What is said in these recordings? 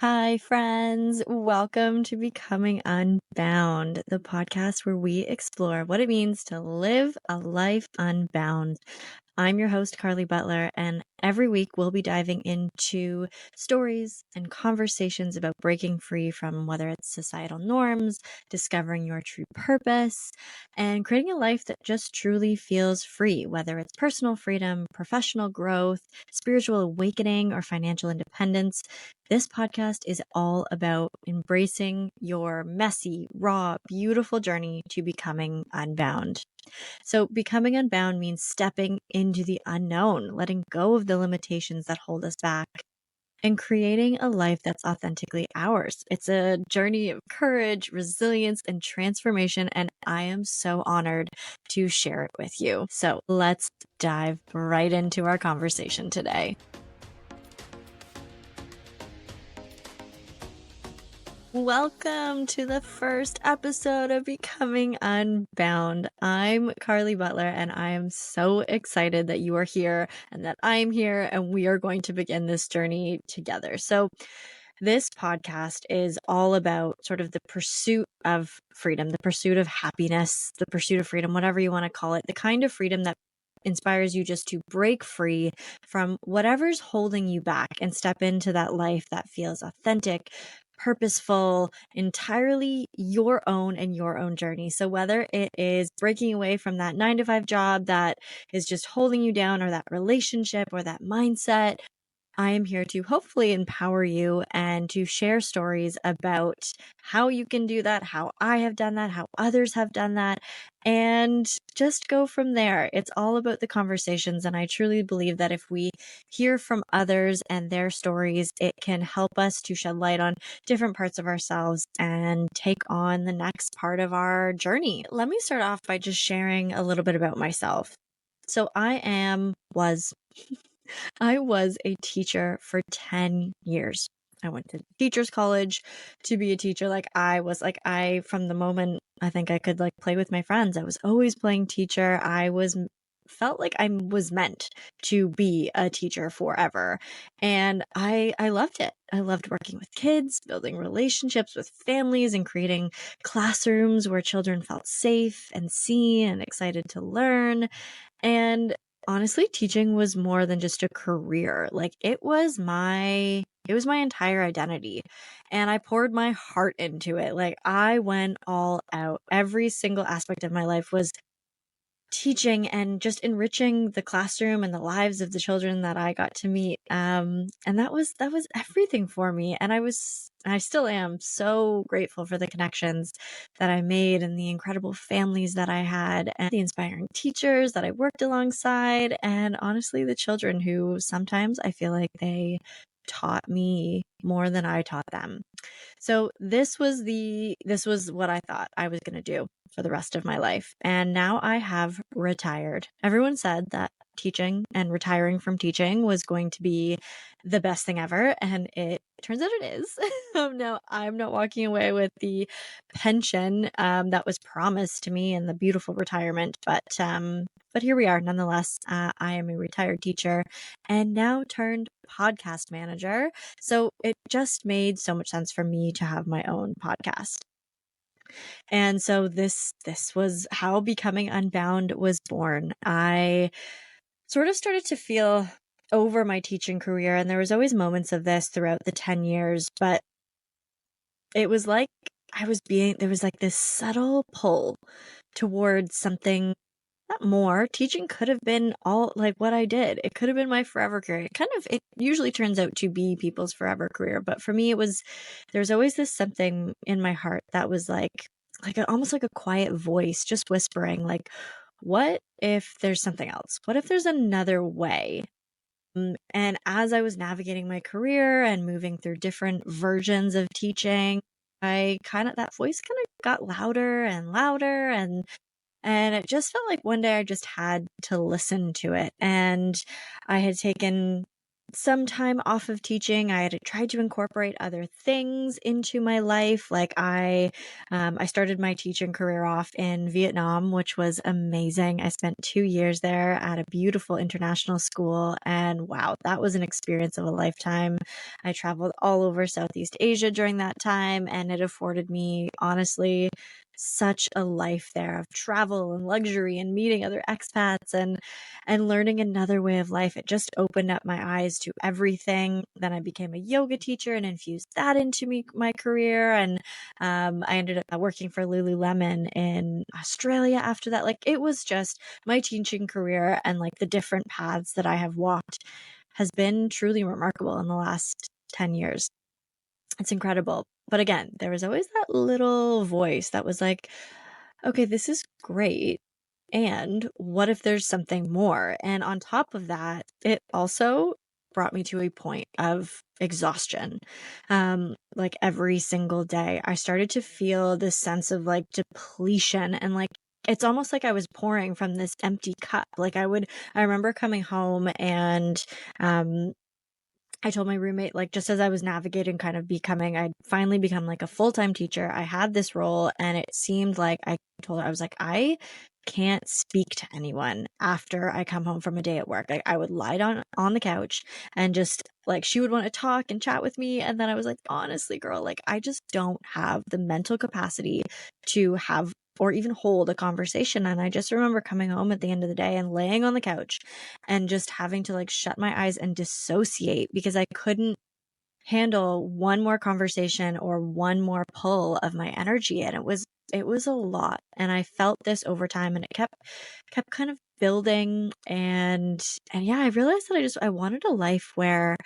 Hi, friends. Welcome to Becoming Unbound, the podcast where we explore what it means to live a life unbound. I'm your host, Carly Butler, and every week we'll be diving into stories and conversations about breaking free from whether it's societal norms, discovering your true purpose, and creating a life that just truly feels free, whether it's personal freedom, professional growth, spiritual awakening, or financial independence. This podcast is all about embracing your messy, raw, beautiful journey to becoming unbound. So, becoming unbound means stepping into the unknown, letting go of the limitations that hold us back, and creating a life that's authentically ours. It's a journey of courage, resilience, and transformation, and I am so honored to share it with you. So, let's dive right into our conversation today. Welcome to the first episode of Becoming Unbound. I'm Carly Butler, and I am so excited that you are here and that I'm here, and we are going to begin this journey together. So, this podcast is all about sort of the pursuit of freedom, the pursuit of happiness, the pursuit of freedom, whatever you want to call it, the kind of freedom that inspires you just to break free from whatever's holding you back and step into that life that feels authentic, purposeful, entirely your own and your own journey. So whether it is breaking away from that 9-to-5 job that is just holding you down, or that relationship or that mindset, I am here to hopefully empower you and to share stories about how you can do that, how I have done that, how others have done that, and just go from there. It's all about the conversations. And I truly believe that if we hear from others and their stories, it can help us to shed light on different parts of ourselves and take on the next part of our journey. Let me start off by just sharing a little bit about myself. So I was a teacher for 10 years. I went to teachers college to be a teacher. From the moment I think I could play with my friends, I was always playing teacher. Felt like I was meant to be a teacher forever. And I loved it. I loved working with kids, building relationships with families, and creating classrooms where children felt safe and seen and excited to learn. And honestly, teaching was more than just a career. It was my entire identity. And I poured my heart into it. I went all out. Every single aspect of my life was teaching and just enriching the classroom and the lives of the children that I got to meet. And that was everything for me. And I still am so grateful for the connections that I made and the incredible families that I had and the inspiring teachers that I worked alongside. And honestly, the children who sometimes I feel like they taught me more than I taught them. So this was what I thought I was going to do for the rest of my life. And now I have retired. Everyone said that teaching and retiring from teaching was going to be the best thing ever. And it turns out it is. No, I'm not walking away with the pension that was promised to me and the beautiful retirement. But here we are nonetheless. I am a retired teacher and now turned podcast manager. So it just made so much sense for me to have my own podcast. And so this was how Becoming Unbound was born. I sort of started to feel over my teaching career, and there was always moments of this throughout the 10 years, but it was like there was like this subtle pull towards something. Not more. Teaching could have been all like what I did. It could have been my forever career. It usually turns out to be people's forever career. But for me, there's always this something in my heart that was almost like a quiet voice just whispering, like, what if there's something else? What if there's another way? And as I was navigating my career and moving through different versions of teaching, that voice kind of got louder and louder, and it just felt like one day I just had to listen to it. And I had taken some time off of teaching. I had tried to incorporate other things into my life. Like I started my teaching career off in Vietnam, which was amazing. I spent 2 years there at a beautiful international school, and wow, that was an experience of a lifetime. I traveled all over Southeast Asia during that time, and it afforded me, honestly, such a life there of travel and luxury and meeting other expats and learning another way of life. It just opened up my eyes to everything. Then I became a yoga teacher and infused that into my career. And I ended up working for Lululemon in Australia after that. Like, it was just my teaching career, and like the different paths that I have walked has been truly remarkable in the last 10 years. It's incredible. But again, there was always that little voice that was like, okay, this is great. And what if there's something more? And on top of that, it also brought me to a point of exhaustion. Like every single day, I started to feel this sense of like depletion, and like it's almost like I was pouring from this empty cup. I remember coming home, and um, I told my roommate, like, just as I was navigating kind of I'd finally become like a full-time teacher. I had this role, and it seemed like I told her, I was like, I can't speak to anyone after I come home from a day at work. Like, I would lie down on the couch, and just like she would want to talk and chat with me. And then I was like, honestly, girl, like, I just don't have the mental capacity to have or even hold a conversation. And I just remember coming home at the end of the day and laying on the couch and just having to like shut my eyes and dissociate, because I couldn't handle one more conversation or one more pull of my energy. And it was a lot. And I felt this over time, and it kept kind of building. And yeah, I realized that I wanted a life where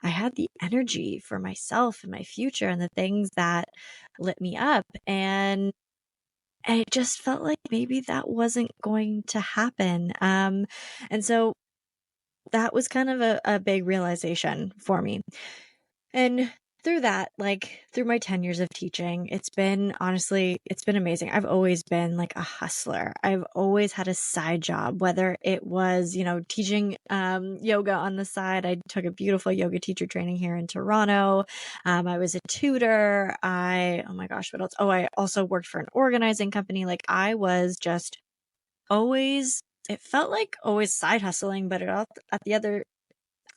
I had the energy for myself and my future and the things that lit me up. And it just felt like maybe that wasn't going to happen. And so that was kind of a big realization for me. And through that, like through my 10 years of teaching, it's been amazing. I've always been like a hustler. I've always had a side job, whether it was, teaching yoga on the side. I took a beautiful yoga teacher training here in Toronto. I was a tutor. Oh my gosh, what else? Oh, I also worked for an organizing company. Like, I was just always, it felt like always side hustling, but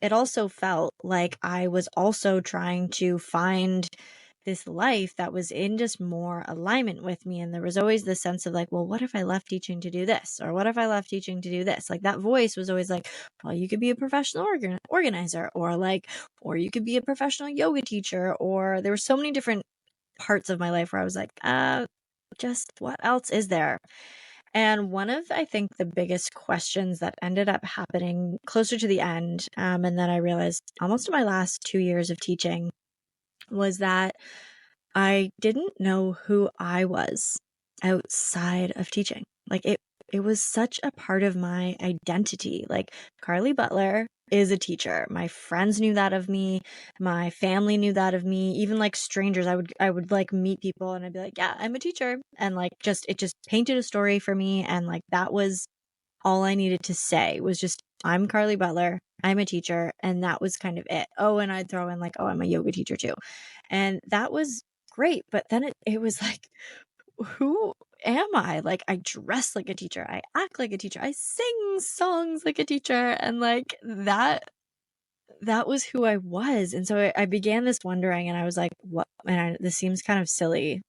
it also felt like I was also trying to find this life that was in just more alignment with me. And there was always this sense of like, well, what if I left teaching to do this? Or what if I left teaching to do this? Like, that voice was always like, well, you could be a professional organizer, or you could be a professional yoga teacher. Or there were so many different parts of my life where I was like, just what else is there? And one of, I think, the biggest questions that ended up happening closer to the end, and that I realized almost in my last 2 years of teaching, was that I didn't know who I was outside of teaching. Like, it was such a part of my identity. Like, Carly Butler is a teacher. My friends knew that of me. My family knew that of me. Even like strangers, I would like meet people, and I'd be like, yeah, I'm a teacher. And like, it just painted a story for me. And like, that was all I needed to say, was just, I'm Carly Butler. I'm a teacher. And that was kind of it. Oh, and I'd throw in like, oh, I'm a yoga teacher too. And that was great. But then it was like, who am I? Like, I dress like a teacher. I act like a teacher. I sing songs like a teacher. And like, that was who I was. And so I began this wondering, and I was like, what? And this seems kind of silly,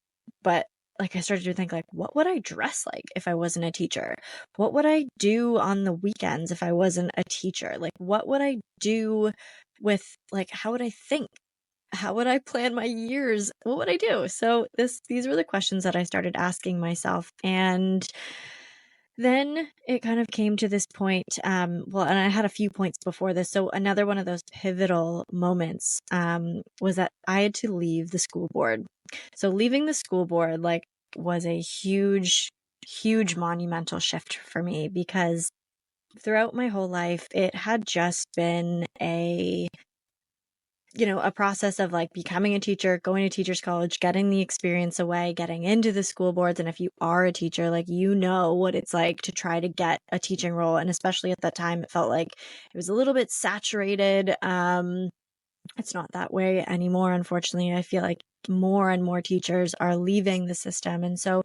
but like, I started to think, like, what would I dress like if I wasn't a teacher? What would I do on the weekends if I wasn't a teacher? Like, what would I do with, like, how would I think? How would I plan my years? What would I do? So these were the questions that I started asking myself. And then it kind of came to this point. Well, and I had a few points before this. So another one of those pivotal moments was that I had to leave the school board. So leaving the school board, like, was a huge, huge monumental shift for me, because throughout my whole life, it had just been a process of like becoming a teacher, going to teachers college, getting the experience away, getting into the school boards. And if you are a teacher, like, what it's like to try to get a teaching role. And especially at that time, it felt like it was a little bit saturated. It's not that way anymore. Unfortunately, I feel like more and more teachers are leaving the system. And so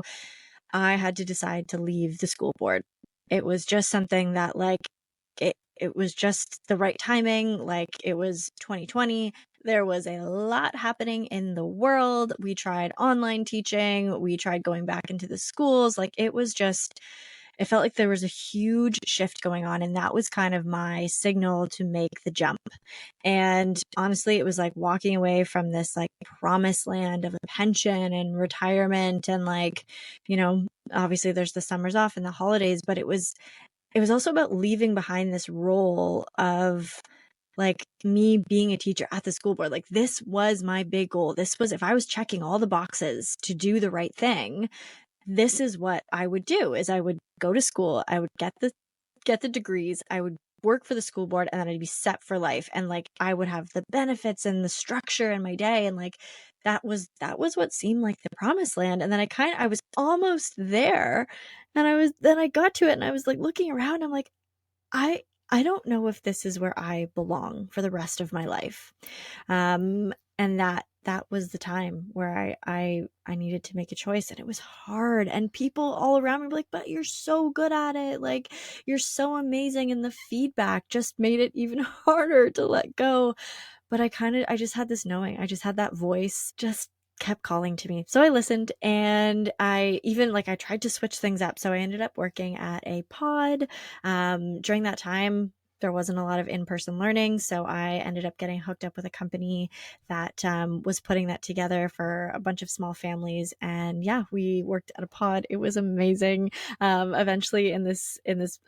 I had to decide to leave the school board. It was just something that it was just the right timing. Like, it was 2020. There was a lot happening in the world. We tried online teaching. We tried going back into the schools. Like, it felt like there was a huge shift going on. And that was kind of my signal to make the jump. And honestly, it was like walking away from this like promised land of a pension and retirement. And like, obviously there's the summers off and the holidays, but it was also about leaving behind this role of like me being a teacher at the school board. Like, this was my big goal. This was, if I was checking all the boxes to do the right thing, this is what I would do. Is I would go to school, I would get the degrees, I would work for the school board, and then I'd be set for life. And like, I would have the benefits and the structure in my day. And like, that was what seemed like the promised land. And then I was almost there. And then I got to it and I was like looking around, I'm like, I I don't know if this is where I belong for the rest of my life. And that was the time where I needed to make a choice, and it was hard. And people all around me were like, "But you're so good at it. Like, you're so amazing." And the feedback just made it even harder to let go. But I just had this knowing. I just had that voice just kept calling to me. So I listened, and I tried to switch things up. So I ended up working at a pod. During that time, there wasn't a lot of in-person learning. So I ended up getting hooked up with a company that was putting that together for a bunch of small families. And yeah, we worked at a pod. It was amazing. Eventually in this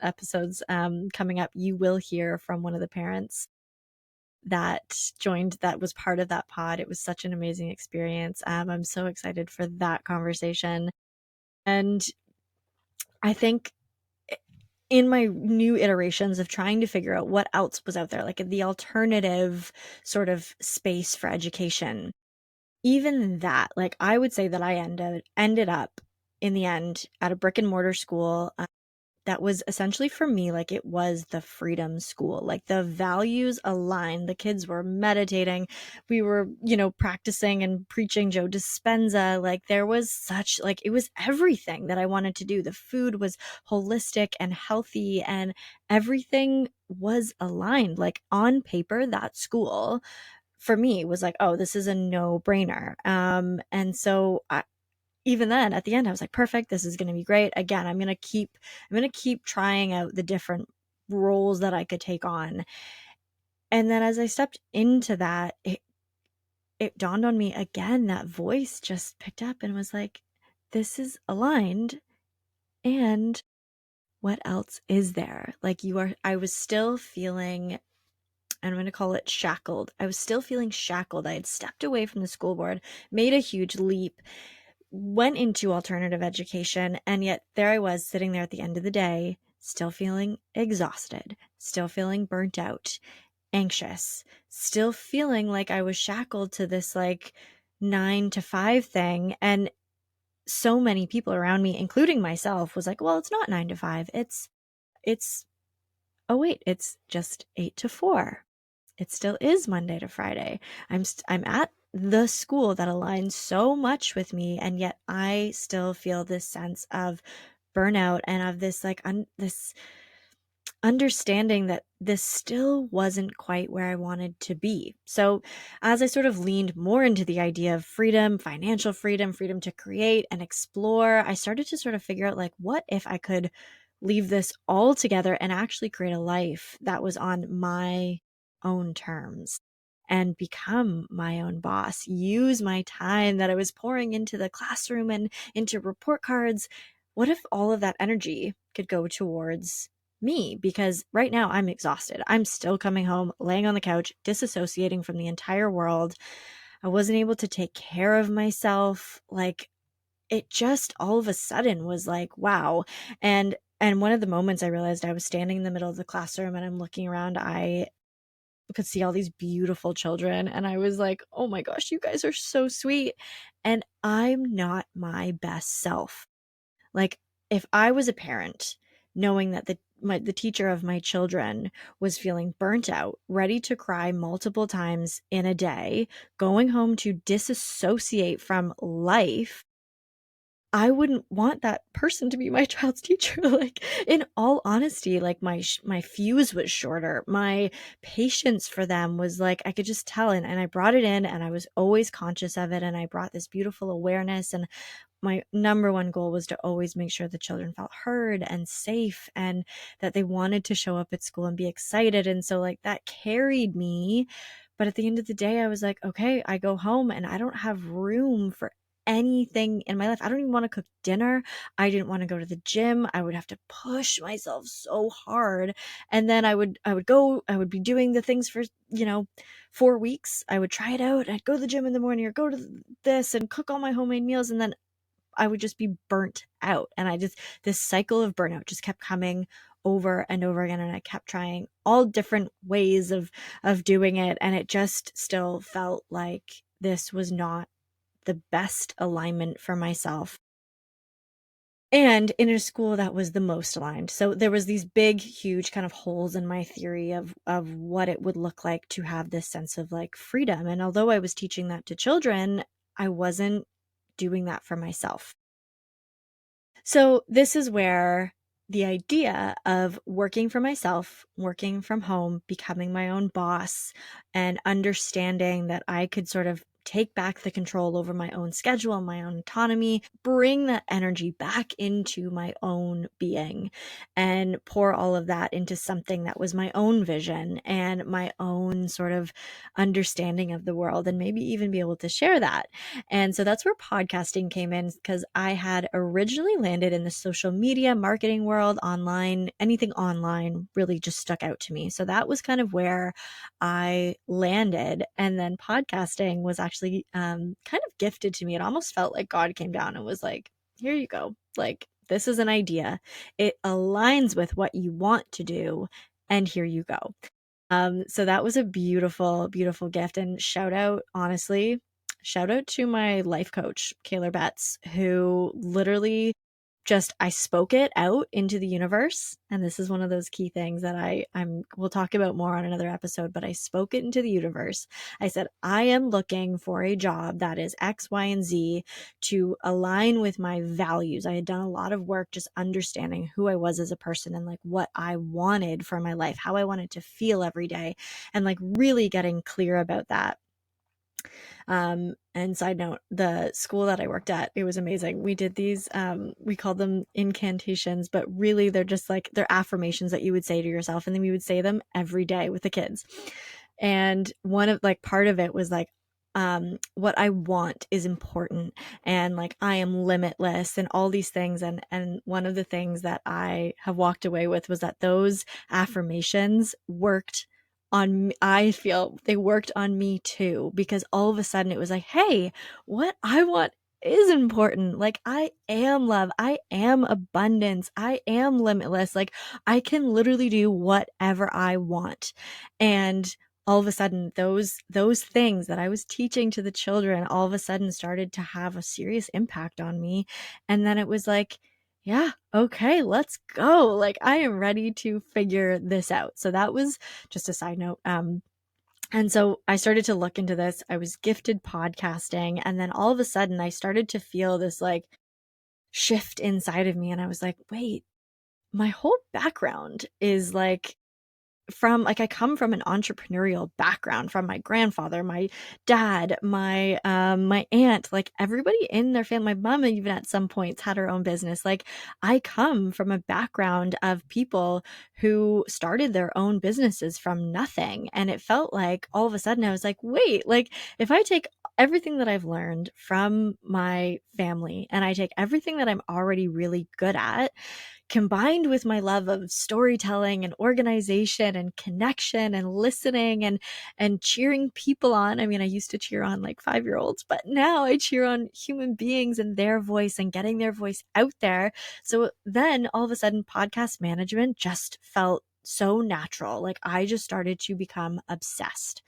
episodes coming up, you will hear from one of the parents that was part of that pod. It was such an amazing experience. I'm so excited for that conversation. And I think in my new iterations of trying to figure out what else was out there, like the alternative sort of space for education, even that, like, I would say that I ended up in the end at a brick and mortar school that was essentially for me, like, it was the freedom school. Like, the values aligned. The kids were meditating. We were, practicing and preaching Joe Dispenza. Like, there was it was everything that I wanted to do. The food was holistic and healthy, and everything was aligned. Like, on paper, that school for me was like, oh, this is a no brainer. And so even then at the end I was like, perfect, this is going to be great. Again, I'm going to keep trying out the different roles that I could take on. And then as I stepped into that, it dawned on me again, that voice just picked up and was like, this is aligned. And what else is there? Like, I was still feeling, I'm going to call it shackled. I was still feeling shackled. I had stepped away from the school board, made a huge leap, went into alternative education, and yet there I was sitting there at the end of the day, still feeling exhausted, still feeling burnt out, anxious, still feeling like I was shackled to this like 9 to 5 thing. And so many people around me, including myself, was like, well, it's not 9 to 5. It's oh wait, it's just 8 to 4. It still is Monday to Friday. I'm at the school that aligns so much with me, and yet I still feel this sense of burnout and of this this understanding that this still wasn't quite where I wanted to be. So as I sort of leaned more into the idea of freedom, financial freedom, freedom to create and explore, I started to sort of figure out, like, what if I could leave this all together and actually create a life that was on my own terms and become my own boss, use my time that I was pouring into the classroom and into report cards. What if all of that energy could go towards me? Because right now I'm exhausted. I'm still coming home, laying on the couch, disassociating from the entire world. I wasn't able to take care of myself. Like, it just all of a sudden was like, wow. And one of the moments I realized, I was standing in the middle of the classroom and I'm looking around, could see all these beautiful children, and I was like, "Oh my gosh, you guys are so sweet." And I'm not my best self. Like, if I was a parent, knowing that the teacher of my children was feeling burnt out, ready to cry multiple times in a day, going home to disassociate from life, I wouldn't want that person to be my child's teacher. Like, in all honesty, like my fuse was shorter. My patience for them was like, I could just tell. And I brought it in, and I was always conscious of it. And I brought this beautiful awareness. And my number one goal was to always make sure the children felt heard and safe, and that they wanted to show up at school and be excited. And so, like, that carried me. But at the end of the day, I was like, okay, I go home and I don't have room for anything in my life. I don't even want to cook dinner. I didn't want to go to the gym. I would have to push myself so hard. And then I would be doing the things for, 4 weeks. I would try it out. I'd go to the gym in the morning or go to this and cook all my homemade meals. And then I would just be burnt out. And this cycle of burnout just kept coming over and over again. And I kept trying all different ways of doing it. And it just still felt like this was not the best alignment for myself, and in a school that was the most aligned. So there was these big, huge kind of holes in my theory of what it would look like to have this sense of like freedom. And although I was teaching that to children, I wasn't doing that for myself. So this is where the idea of working for myself, working from home, becoming my own boss, and understanding that I could sort of take back the control over my own schedule, my own autonomy, bring that energy back into my own being, and pour all of that into something that was my own vision and my own sort of understanding of the world, and maybe even be able to share that. And so that's where podcasting came in, because I had originally landed in the social media marketing world. Online, anything online really just stuck out to me. So that was kind of where I landed. And then podcasting was actually kind of gifted to me. It almost felt like God came down and was like, here you go. Like, this is an idea. It aligns with what you want to do. And here you go. So that was a beautiful, beautiful gift. And honestly, shout out to my life coach, Kayla Betts, who literally I spoke it out into the universe. And this is one of those key things that we'll talk about more on another episode, but I spoke it into the universe. I said, I am looking for a job that is X, Y, and Z to align with my values. I had done a lot of work just understanding who I was as a person and like what I wanted for my life, how I wanted to feel every day, and like really getting clear about that. And side note, the school that I worked at, it was amazing. We did these, we called them incantations, but really they're just like, they're affirmations that you would say to yourself. And then we would say them every day with the kids. And part of it was like, what I want is important, and like I am limitless, and all these things. And one of the things that I have walked away with was that those affirmations worked on me. I feel they worked on me too, because all of a sudden it was like, hey, what I want is important. Like, I am love, I am abundance, I am limitless. Like, I can literally do whatever I want. And all of a sudden those things that I was teaching to the children all of a sudden started to have a serious impact on me. And then it was like, yeah, okay, let's go. Like, I am ready to figure this out. So that was just a side note. And so I started to look into this. I was gifted podcasting, and then all of a sudden I started to feel this like shift inside of me. And I was like, wait, my whole background is like, I come from an entrepreneurial background from my grandfather, my dad, my aunt, like everybody in their family. My mom even at some points had her own business. Like, I come from a background of people who started their own businesses from nothing. And it felt like all of a sudden I was like, wait, like if I take everything that I've learned from my family and I take everything that I'm already really good at, combined with my love of storytelling and organization and connection and listening and cheering people on. I mean, I used to cheer on like 5-year-olds, but now I cheer on human beings and their voice and getting their voice out there. So then all of a sudden podcast management just felt so natural. Like I just started to become obsessed.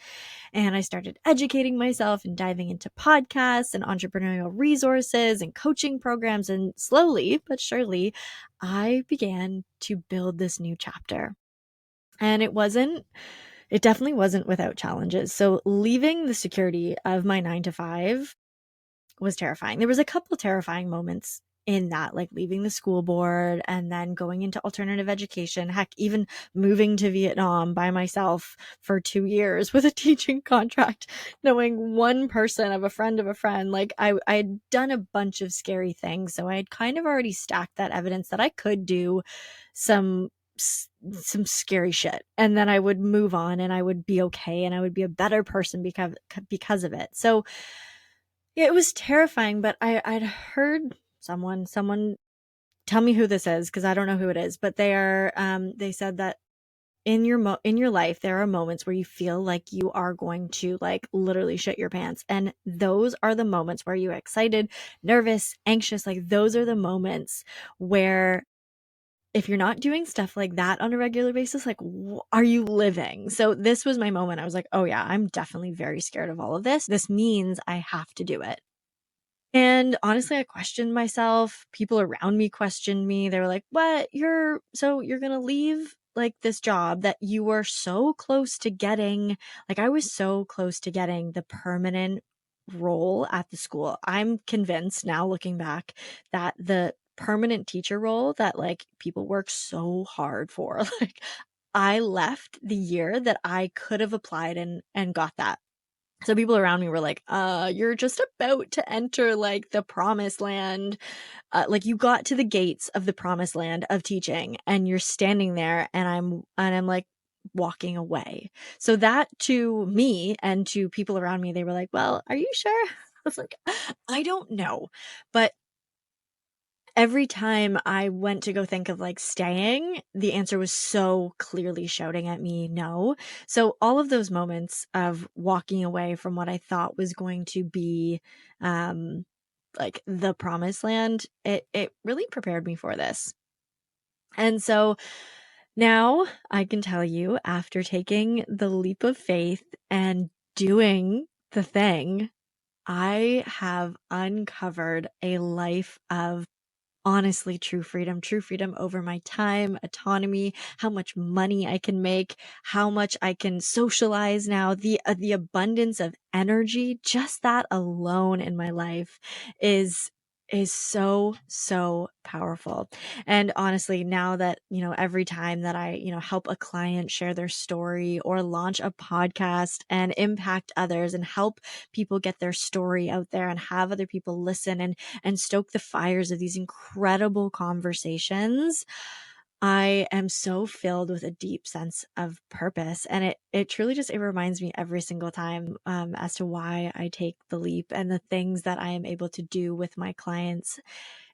And I started educating myself and diving into podcasts and entrepreneurial resources and coaching programs. And slowly but surely, I began to build this new chapter. And it definitely wasn't without challenges. So leaving the security of my 9 to 5 was terrifying. There was a couple terrifying moments in that, like leaving the school board and then going into alternative education, heck, even moving to Vietnam by myself for 2 years with a teaching contract, knowing one person of a friend of a friend. Like I'd done a bunch of scary things. So I had kind of already stacked that evidence that I could do some scary shit, and then I would move on and I would be okay and I would be a better person because of it. So yeah, it was terrifying, but I'd heard someone tell me who this is because I don't know who it is, but they said that in your life there are moments where you feel like you are going to like literally shit your pants, and those are the moments where you're excited, nervous, anxious. Like those are the moments where if you're not doing stuff like that on a regular basis, like, are you living? So this was my moment. I was like, oh yeah, I'm definitely very scared of all of this. This means I have to do it. And honestly, I questioned myself. People around me questioned me. They were like, what? You're going to leave like this job that you were so close to getting. Like I was so close to getting the permanent role at the school. I'm convinced now looking back that the permanent teacher role that like people work so hard for, like I left the year that I could have applied and got that. So people around me were like, you're just about to enter like the promised land. Like you got to the gates of the promised land of teaching and you're standing there and I'm like walking away. So that to me and to people around me, they were like, well, are you sure? I was like, I don't know. But every time I went to go think of like staying, the answer was so clearly shouting at me, no. So all of those moments of walking away from what I thought was going to be, like the promised land, it really prepared me for this. And so now I can tell you, after taking the leap of faith and doing the thing, I have uncovered a life of honestly true freedom over my time, autonomy, how much money I can make, how much I can socialize now, the abundance of energy. Just that alone in my life is so powerful. And honestly, now that, every time that I, help a client share their story or launch a podcast and impact others and help people get their story out there and have other people listen and stoke the fires of these incredible conversations, I am so filled with a deep sense of purpose. And it truly just, it reminds me every single time, as to why I take the leap, and the things that I am able to do with my clients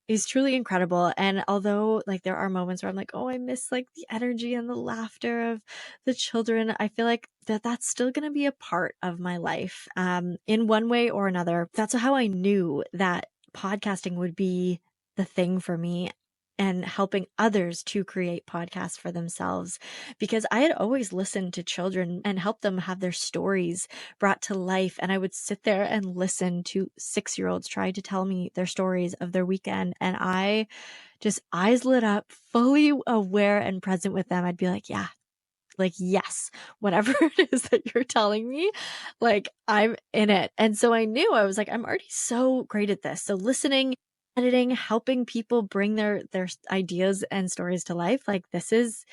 is truly incredible. And although like there are moments where I'm like, oh, I miss like the energy and the laughter of the children, I feel like that's still going to be a part of my life, in one way or another. That's how I knew that podcasting would be the thing for me, and helping others to create podcasts for themselves, because I had always listened to children and helped them have their stories brought to life. And I would sit there and listen to 6-year-olds try to tell me their stories of their weekend. And I just eyes lit up, fully aware and present with them. I'd be like, yeah, like, yes, whatever it is that you're telling me, like I'm in it. And so I knew, I was like, I'm already so great at this. So listening, editing, helping people bring their ideas and stories to life, like this is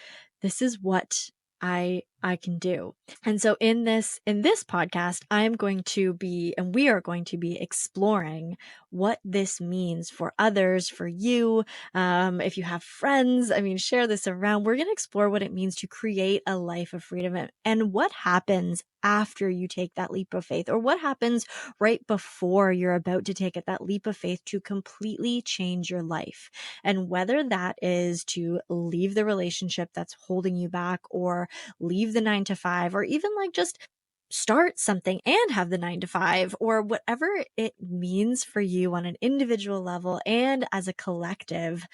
what I can do. And so in this podcast, I'm going to be, and we are going to be exploring what this means for others, for you. If you have friends, I mean, share this around. We're going to explore what it means to create a life of freedom, and what happens after you take that leap of faith, or what happens right before you're about to take it, that leap of faith to completely change your life. And whether that is to leave the relationship that's holding you back, or leave the 9 to 5, or even like just start something and have the 9 to 5, or whatever it means for you on an individual level and as a collective.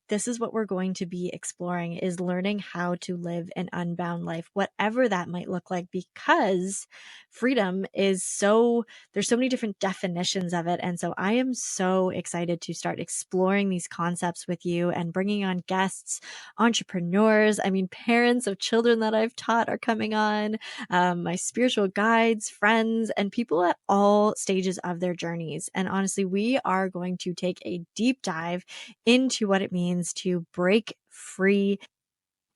This is what we're going to be exploring, is learning how to live an unbound life, whatever that might look like, because freedom is there's so many different definitions of it. And so I am so excited to start exploring these concepts with you and bringing on guests, entrepreneurs. I mean, parents of children that I've taught are coming on, my spiritual guides, friends, and people at all stages of their journeys. And honestly, we are going to take a deep dive into what it means to break free,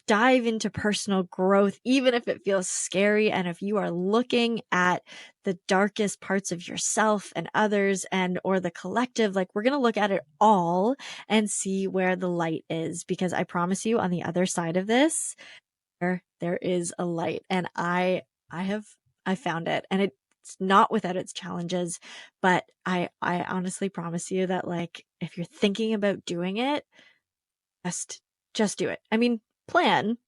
dive into personal growth, even if it feels scary. And if you are looking at the darkest parts of yourself and others or the collective, like, we're going to look at it all and see where the light is, because I promise you, on the other side of this, there is a light, and I found it, and it's not without its challenges, but I honestly promise you that, like, if you're thinking about doing it, just do it. I mean, plan.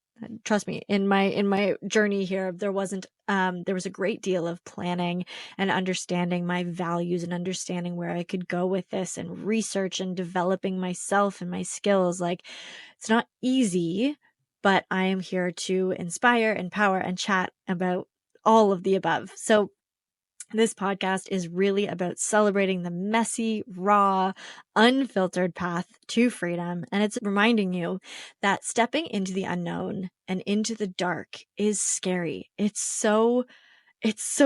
Trust me, in my journey here, there was a great deal of planning and understanding my values and understanding where I could go with this, and research and developing myself and my skills. Like, it's not easy, but I am here to inspire, empower, and chat about all of the above. So this podcast is really about celebrating the messy, raw, unfiltered path to freedom. And it's reminding you that stepping into the unknown and into the dark is scary. It's so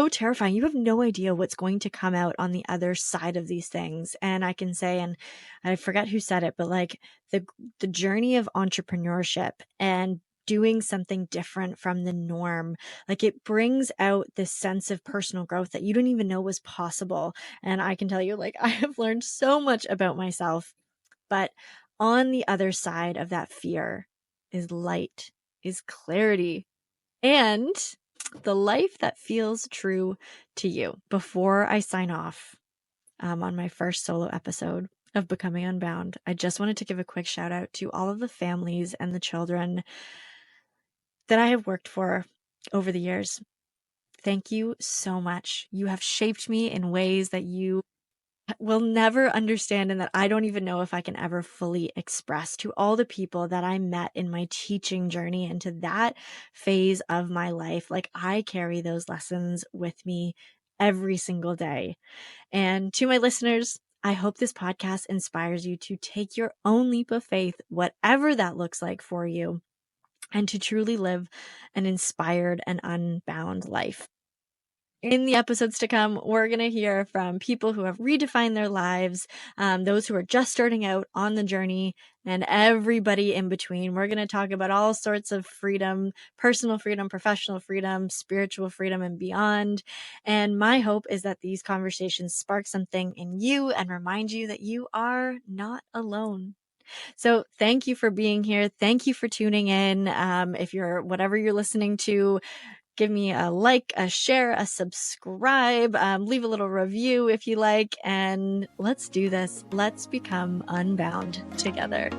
terrifying. You have no idea what's going to come out on the other side of these things. And I can say, and I forget who said it, but like, the journey of entrepreneurship and doing something different from the norm, like, it brings out this sense of personal growth that you didn't even know was possible. And I can tell you, like, I have learned so much about myself, but on the other side of that fear is light, is clarity, and the life that feels true to you. Before I sign off on my first solo episode of Becoming Unbound, I just wanted to give a quick shout out to all of the families and the children that I have worked for over the years. Thank you so much. You have shaped me in ways that you will never understand, and that I don't even know if I can ever fully express. To all the people that I met in my teaching journey into that phase of my life, like, I carry those lessons with me every single day. And to my listeners, I hope this podcast inspires you to take your own leap of faith, whatever that looks like for you, and to truly live an inspired and unbound life. In the episodes to come, we're going to hear from people who have redefined their lives, those who are just starting out on the journey, and everybody in between. We're going to talk about all sorts of freedom: personal freedom, professional freedom, spiritual freedom, and beyond. And my hope is that these conversations spark something in you and remind you that you are not alone. So thank you for being here. Thank you for tuning in. If you're, whatever you're listening to, give me a like, a share, a subscribe, leave a little review if you like, and let's do this. Let's become unbound together.